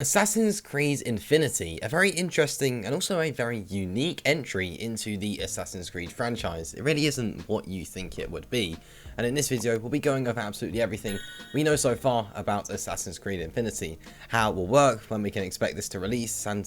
Assassin's Creed Infinity, a very interesting and also a very unique entry into the Assassin's Creed franchise. It really isn't what you think it would be, and in this video we'll be going over absolutely everything we know so far about Assassin's Creed Infinity, how it will work, when we can expect this to release, and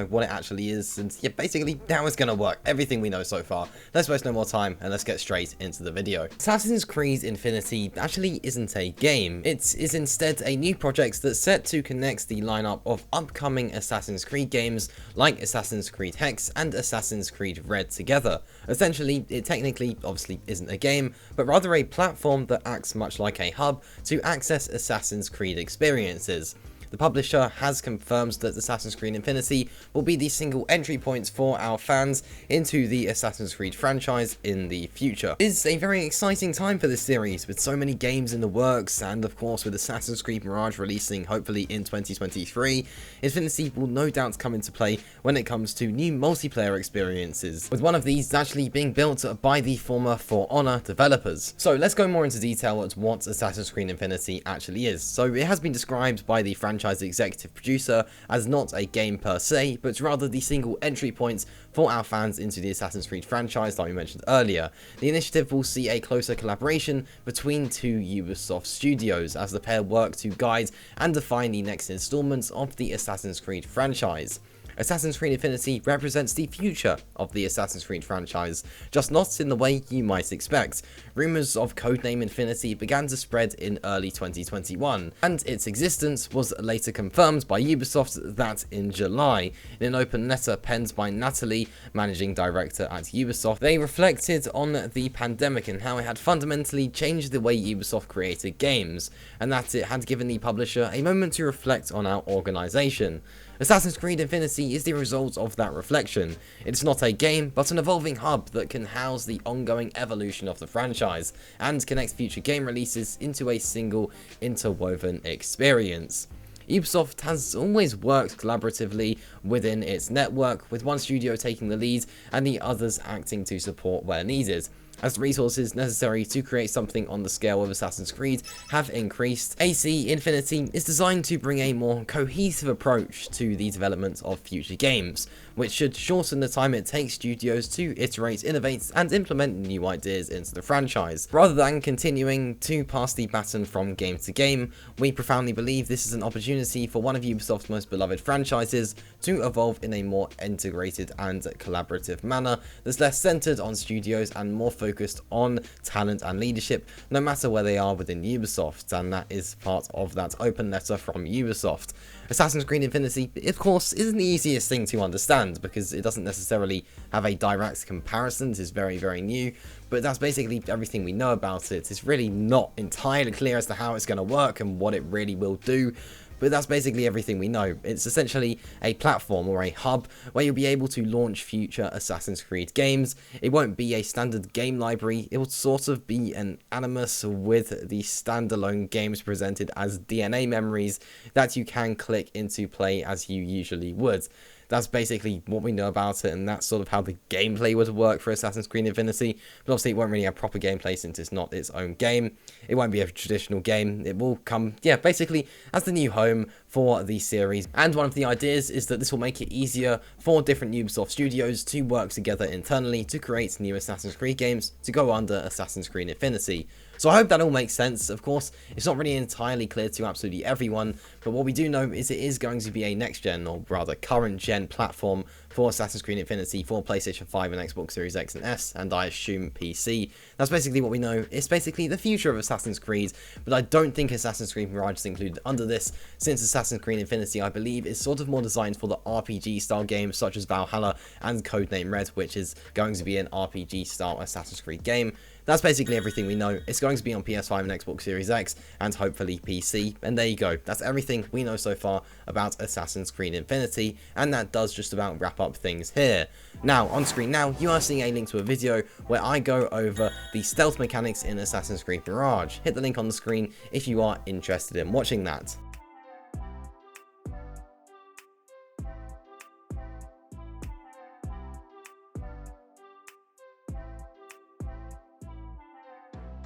what it actually is, and basically how it's gonna work, everything we know so far. Let's waste no more time and let's get straight into the video. Assassin's Creed Infinity actually isn't a game, it is instead a new project that's set to connect the lineup of upcoming Assassin's Creed games like Assassin's Creed Hex and Assassin's Creed Red together. Essentially, it technically obviously isn't a game, but rather a platform that acts much like a hub to access Assassin's Creed experiences. The publisher has confirmed that Assassin's Creed Infinity will be the single entry point for our fans into the Assassin's Creed franchise in the future. It is a very exciting time for this series, with so many games in the works, and of course with Assassin's Creed Mirage releasing hopefully in 2023, Infinity will no doubt come into play when it comes to new multiplayer experiences, with one of these actually being built by the former For Honor developers. So let's go more into detail at what Assassin's Creed Infinity actually is. So it has been described by the franchise executive producer as not a game per se, but rather the single entry point for our fans into the Assassin's Creed franchise like we mentioned earlier. The initiative will see a closer collaboration between two Ubisoft studios as the pair work to guide and define the next installments of the Assassin's Creed franchise. Assassin's Creed Infinity represents the future of the Assassin's Creed franchise, just not in the way you might expect. Rumours of codename Infinity began to spread in early 2021, and its existence was later confirmed by Ubisoft that in July. In an open letter penned by Natalie, managing director at Ubisoft, they reflected on the pandemic and how it had fundamentally changed the way Ubisoft created games, and that it had given the publisher a moment to reflect on our organisation. Assassin's Creed Infinity is the result of that reflection. It's not a game, but an evolving hub that can house the ongoing evolution of the franchise, and connect future game releases into a single, interwoven experience. Ubisoft has always worked collaboratively within its network, with one studio taking the lead and the others acting to support where needed. As the resources necessary to create something on the scale of Assassin's Creed have increased, AC Infinity is designed to bring a more cohesive approach to the development of future games, which should shorten the time it takes studios to iterate, innovate, and implement new ideas into the franchise. Rather than continuing to pass the baton from game to game, we profoundly believe this is an opportunity for one of Ubisoft's most beloved franchises to evolve in a more integrated and collaborative manner that's less centered on studios and more focused on talent and leadership, no matter where they are within Ubisoft, and that is part of that open letter from Ubisoft. Assassin's Creed Infinity, of course, isn't the easiest thing to understand, because it doesn't necessarily have a direct comparison. It is very, very new, but that's basically everything we know about it. It's really not entirely clear as to how it's going to work and what it really will do, but that's basically everything we know. It's essentially a platform or a hub where you'll be able to launch future Assassin's Creed games. It won't be a standard game library, it will sort of be an animus with the standalone games presented as DNA memories that you can click into play as you usually would. That's basically what we know about it, and that's sort of how the gameplay would work for Assassin's Creed Infinity. But obviously it won't really have proper gameplay since it's not its own game. It won't be a traditional game. It will come, basically as the new home for the series. And one of the ideas is that this will make it easier for different Ubisoft studios to work together internally to create new Assassin's Creed games to go under Assassin's Creed Infinity. So I hope that all makes sense. Of course, it's not really entirely clear to absolutely everyone, but what we do know is it is going to be a next-gen, or rather current-gen platform for Assassin's Creed Infinity for PlayStation 5 and Xbox Series X and S, and I assume PC. That's basically what we know. It's basically the future of Assassin's Creed, but I don't think Assassin's Creed Mirage is included under this, since Assassin's Creed Infinity, I believe, is sort of more designed for the RPG-style games such as Valhalla and Codename Red, which is going to be an RPG-style Assassin's Creed game. That's basically everything we know. It's going to be on PS5 and Xbox Series X, and hopefully PC, and there you go. That's everything we know so far about Assassin's Creed Infinity, and that does just about wrap up things here. Now, on screen now, you are seeing a link to a video where I go over the stealth mechanics in Assassin's Creed Mirage. Hit the link on the screen if you are interested in watching that.